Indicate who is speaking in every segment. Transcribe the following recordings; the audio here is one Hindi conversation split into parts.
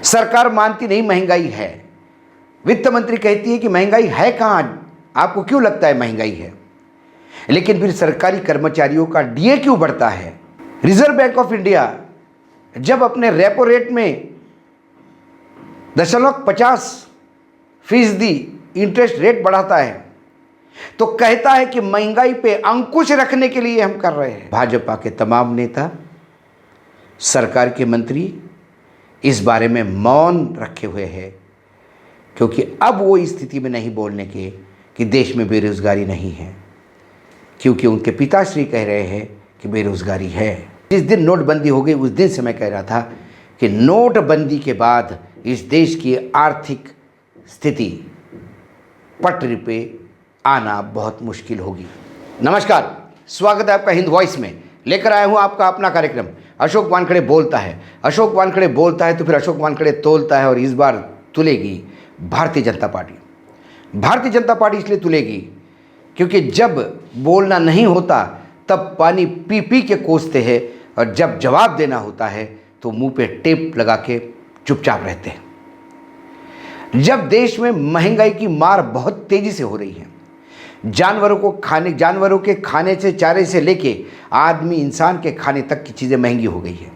Speaker 1: सरकार मानती नहीं महंगाई है। वित्त मंत्री कहती है कि महंगाई है कहाँ, आपको क्यों लगता है महंगाई है। लेकिन फिर सरकारी कर्मचारियों का डीए क्यों बढ़ता है। रिजर्व बैंक ऑफ इंडिया जब अपने रेपो रेट में 0.50% इंटरेस्ट रेट बढ़ाता है तो कहता है कि महंगाई पे अंकुश रखने के लिए हम कर रहे हैं। भाजपा के तमाम नेता, सरकार के मंत्री इस बारे में मौन रखे हुए हैं, क्योंकि अब वो इस स्थिति में नहीं बोलने के कि देश में बेरोजगारी नहीं है, क्योंकि उनके पिताश्री कह रहे हैं कि बेरोजगारी है। जिस दिन नोटबंदी हो गई उस दिन से मैं कह रहा था कि नोटबंदी के बाद इस देश की आर्थिक स्थिति पटरी पे आना बहुत मुश्किल होगी। नमस्कार, स्वागत है आपका हिंद वॉइस में। लेकर आया हूं आपका अपना कार्यक्रम अशोक वानखेड़े बोलता है। अशोक वानखेड़े बोलता है तो फिर अशोक वानखेड़े तोलता है, और इस बार तुलेगी भारतीय जनता पार्टी। भारतीय जनता पार्टी इसलिए तुलेगी क्योंकि जब बोलना नहीं होता तब पानी पी पी के कोसते हैं, और जब जवाब देना होता है तो मुंह पे टेप लगा के चुपचाप रहते हैं। जब देश में महंगाई की मार बहुत तेजी से हो रही है, जानवरों के खाने से, चारे से लेके आदमी इंसान के खाने तक की चीजें महंगी हो गई है।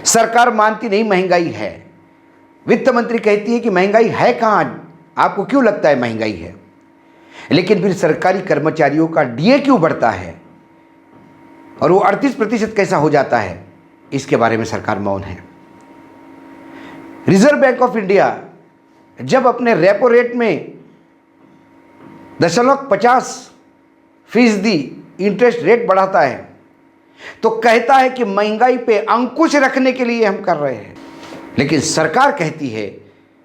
Speaker 1: सरकार मानती नहीं महंगाई है। वित्त मंत्री कहती है कि महंगाई है कहाँ, आपको क्यों लगता है महंगाई है। लेकिन फिर सरकारी कर्मचारियों का डीए क्यों बढ़ता है और वो 38% कैसा हो जाता है, इसके बारे में सरकार मौन है। रिजर्व बैंक ऑफ इंडिया जब अपने रेपो रेट में 0.50% इंटरेस्ट रेट बढ़ाता है तो कहता है कि महंगाई पे अंकुश रखने के लिए हम कर रहे हैं। लेकिन सरकार कहती है,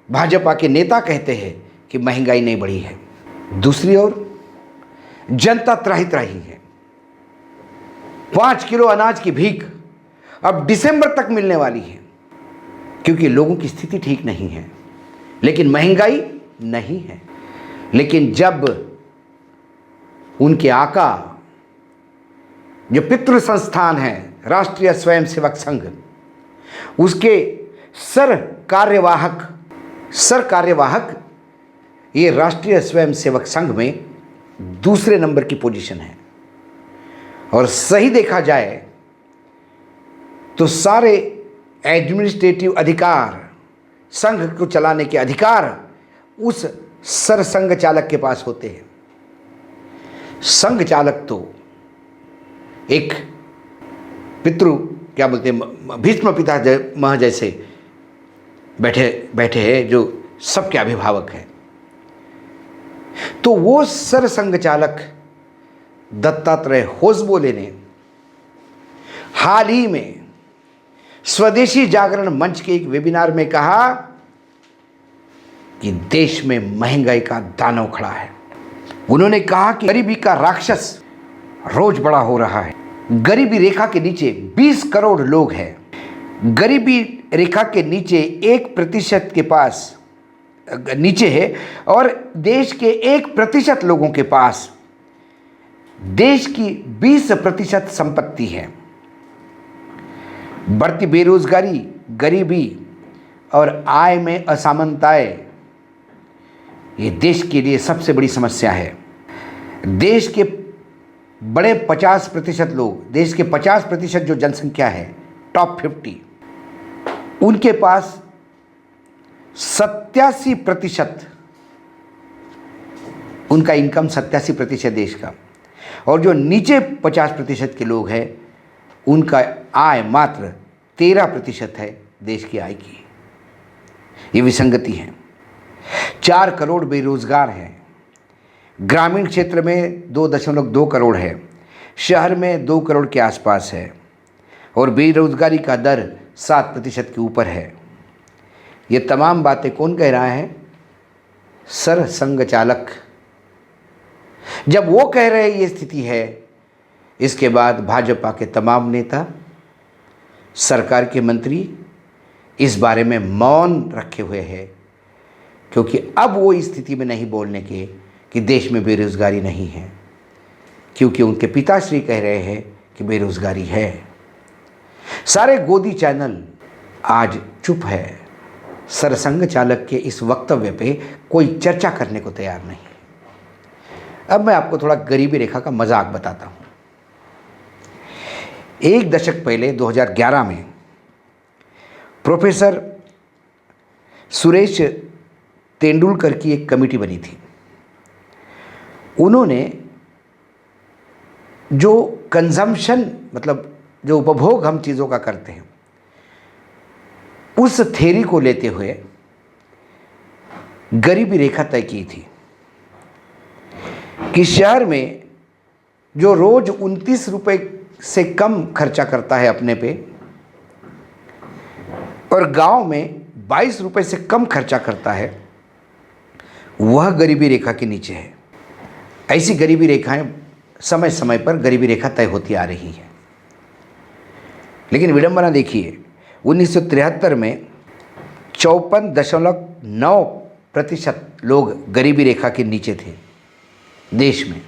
Speaker 1: भाजपा के नेता कहते हैं कि महंगाई नहीं बढ़ी है। दूसरी ओर जनता त्राही त्राही है। 5 किलो अनाज की भीख अब दिसंबर तक मिलने वाली है, क्योंकि लोगों की स्थिति ठीक नहीं है, लेकिन महंगाई नहीं है। लेकिन जब उनके आका, जो पितृ संस्थान है राष्ट्रीय स्वयंसेवक संघ, उसके सर कार्यवाहक ये राष्ट्रीय स्वयंसेवक संघ में दूसरे नंबर की पोजीशन है, और सही देखा जाए तो सारे एडमिनिस्ट्रेटिव अधिकार, संघ को चलाने के अधिकार उस सरसंघ चालक के पास होते हैं। संघ चालक तो एक क्या बोलते हैं, भीष्म पितामह जैसे बैठे हैं, जो सबके अभिभावक हैं। तो वो सरसंघ चालक दत्तात्रेय होसबोले ने हाल ही में स्वदेशी जागरण मंच के एक वेबिनार में कहा कि देश में महंगाई का दानव खड़ा है। उन्होंने कहा कि गरीबी का राक्षस रोज बड़ा हो रहा है। गरीबी रेखा के नीचे 20 करोड़ लोग हैं। गरीबी रेखा के नीचे 1% के पास नीचे है, और देश के 1% लोगों के पास देश की 20% संपत्ति है। बढ़ती बेरोजगारी, गरीबी और आय में असमानताएं ये देश के लिए सबसे बड़ी समस्या है। देश के बड़े 50% लोग, देश के 50% जो जनसंख्या है, टॉप 50, उनके पास 87% उनका इनकम 87% देश का, और जो नीचे 50% के लोग हैं उनका आय मात्र 13% है देश की आय की। ये विसंगति है। 4 करोड़ बेरोजगार हैं। ग्रामीण क्षेत्र में 2.2 करोड़ है, शहर में 2 करोड़ के आसपास है, और बेरोजगारी का दर 7% के ऊपर है। ये तमाम बातें कौन कह रहा है? सरसंघ चालक। जब वो कह रहे ये स्थिति है, इसके बाद भाजपा के तमाम नेता, सरकार के मंत्री इस बारे में मौन रखे हुए हैं, क्योंकि अब वो इस स्थिति में नहीं बोलने के कि देश में बेरोजगारी नहीं है, क्योंकि उनके पिताश्री कह रहे हैं कि बेरोजगारी है। सारे गोदी चैनल आज चुप है। सरसंघ चालक के इस वक्तव्य पे कोई चर्चा करने को तैयार नहीं। अब मैं आपको थोड़ा गरीबी रेखा का मजाक बताता हूँ। एक दशक पहले 2011 में प्रोफेसर सुरेश तेंदुलकर की एक कमेटी बनी थी। उन्होंने जो कंजम्पशन मतलब जो उपभोग हम चीज़ों का करते हैं उस थ्योरी को लेते हुए गरीबी रेखा तय की थी कि शहर में जो रोज 29 रुपए से कम खर्चा करता है अपने पे और गांव में 22 रुपए से कम खर्चा करता है वह गरीबी रेखा के नीचे है। ऐसी गरीबी रेखाएं समय समय पर गरीबी रेखा तय होती आ रही है। लेकिन विडंबना देखिए, 1973 में 54.9% लोग गरीबी रेखा के नीचे थे देश में,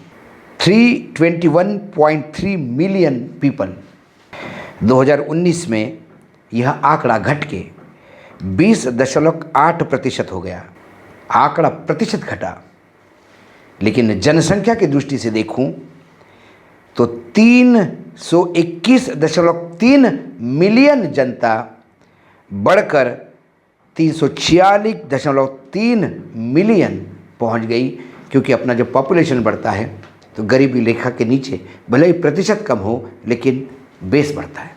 Speaker 1: 321.3 मिलियन पीपल। 2019 में यह आंकड़ा घट के 20.8% हो गया। आंकड़ा प्रतिशत घटा, लेकिन जनसंख्या की दृष्टि से देखूं तो 321.3 मिलियन जनता बढ़कर 346.3 मिलियन पहुंच गई। क्योंकि अपना जब पॉपुलेशन बढ़ता है तो गरीबी रेखा के नीचे भले ही प्रतिशत कम हो लेकिन बेस बढ़ता है।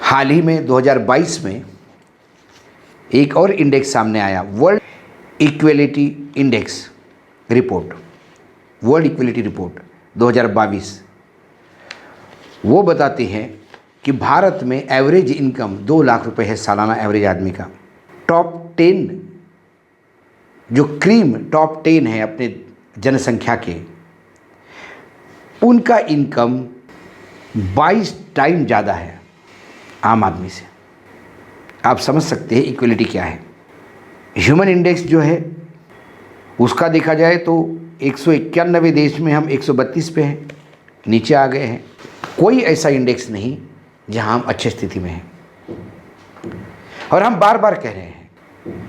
Speaker 1: हाल ही में 2022 में एक और इंडेक्स सामने आया, world equality index report, world equality report 2022। वो बताते हैं कि भारत में एवरेज इनकम 2 लाख रुपए है सालाना एवरेज आदमी का। टॉप 10 जो क्रीम टॉप 10 है अपने जनसंख्या के, उनका इनकम 22 टाइम ज़्यादा है आम आदमी से। आप समझ सकते हैं इक्वलिटी क्या है। ह्यूमन इंडेक्स जो है उसका देखा जाए तो 191 देश में हम 132 पे हैं, नीचे आ गए हैं। कोई ऐसा इंडेक्स नहीं जहां हम अच्छी स्थिति में हैं। और हम बार बार कह रहे हैं,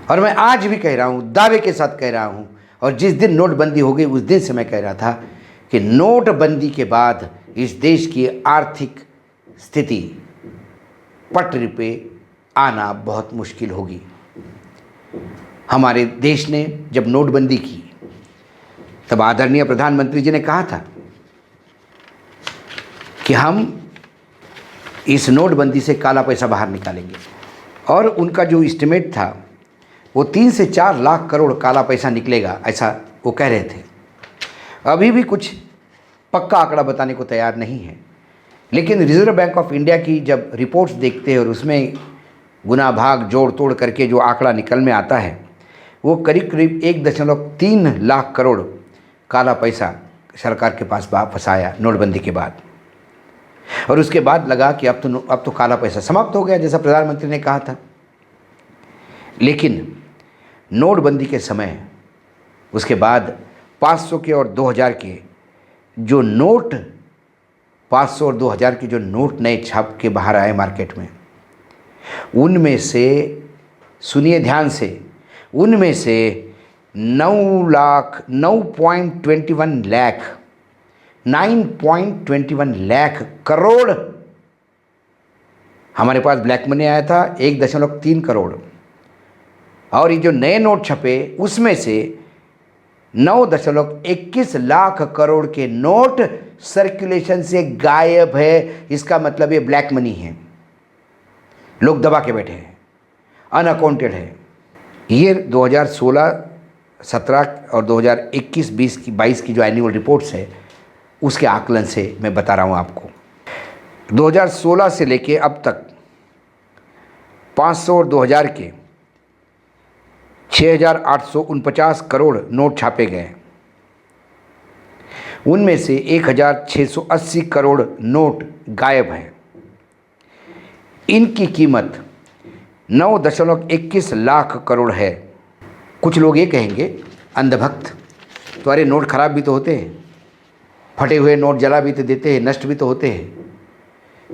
Speaker 1: और मैं आज भी कह रहा हूं, दावे के साथ कह रहा हूं, और जिस दिन नोटबंदी हो गई उस दिन से मैं कह रहा था कि नोटबंदी के बाद इस देश की आर्थिक स्थिति पटरी पे आना बहुत मुश्किल होगी। हमारे देश ने जब नोटबंदी की तब आदरणीय प्रधानमंत्री जी ने कहा था कि हम इस नोटबंदी से काला पैसा बाहर निकालेंगे, और उनका जो एस्टिमेट था वो 3 से 4 लाख करोड़ काला पैसा निकलेगा, ऐसा वो कह रहे थे। अभी भी कुछ पक्का आंकड़ा बताने को तैयार नहीं है, लेकिन रिजर्व बैंक ऑफ इंडिया की जब रिपोर्ट्स देखते हैं और उसमें गुना भाग जोड़ तोड़ करके जो आंकड़ा निकल में आता है वो करीब करीब 1.3 लाख करोड़ काला पैसा सरकार के पास वापस आया नोटबंदी के बाद। और उसके बाद लगा कि अब तो काला पैसा समाप्त हो गया, जैसा प्रधानमंत्री ने कहा था। लेकिन नोटबंदी के समय उसके बाद 500 के और 2000 के जो नोट, 500 और 2000 के जो नोट नए छाप के बाहर आए मार्केट में, उनमें से सुनिए ध्यान से, उनमें से 9.21 लाख करोड़ हमारे पास ब्लैक मनी आया था, 1.3 करोड़। और ये जो नए नोट छपे उसमें से 9.21 लाख करोड़ के नोट सर्कुलेशन से गायब है। इसका मतलब ये ब्लैक मनी है, लोग दबा के बैठे हैं, अनअकाउंटेड है। ये 2016, 17 और 2021, 20 की 22 की जो एनुअल रिपोर्ट्स है उसके आकलन से मैं बता रहा हूँ आपको। 2016 से लेके अब तक 500 और 2000 के 6,849 करोड़ नोट छापे गए। उनमें से 1,680 करोड़ नोट गायब हैं। इनकी कीमत 9.21 लाख करोड़ है। कुछ लोग ये कहेंगे अंधभक्त, तो अरे नोट खराब भी तो होते हैं, फटे हुए नोट जला भी तो देते हैं, नष्ट भी तो होते हैं।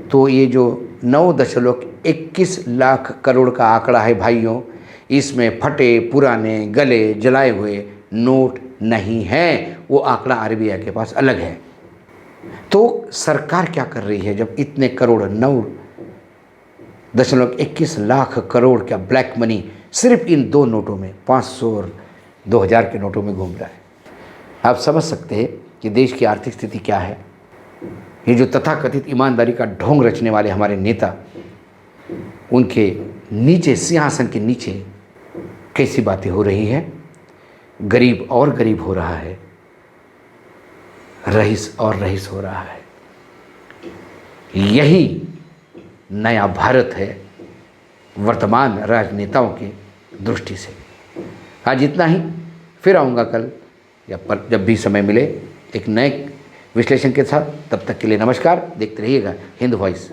Speaker 1: तो ये जो 9.21 लाख करोड़ का आंकड़ा है भाइयों। इसमें फटे पुराने गले जलाए हुए नोट नहीं हैं, वो आंकड़ा आरबीआई के पास अलग है। तो सरकार क्या कर रही है जब इतने करोड़ 9.21 लाख करोड़ का ब्लैक मनी सिर्फ इन दो नोटों में 500 और 2000 के नोटों में घूम रहा है। आप समझ सकते हैं कि देश की आर्थिक स्थिति क्या है। ये जो तथाकथित ईमानदारी का ढोंग रचने वाले हमारे नेता, उनके नीचे, सिंहासन के नीचे कैसी बातें हो रही हैं। गरीब और गरीब हो रहा है, रईस और रईस हो रहा है। यही नया भारत है वर्तमान राजनेताओं की दृष्टि से। आज इतना ही, फिर आऊँगा कल या पर जब भी समय मिले एक नए विश्लेषण के साथ। तब तक के लिए नमस्कार। देखते रहिएगा हिंद वॉइस।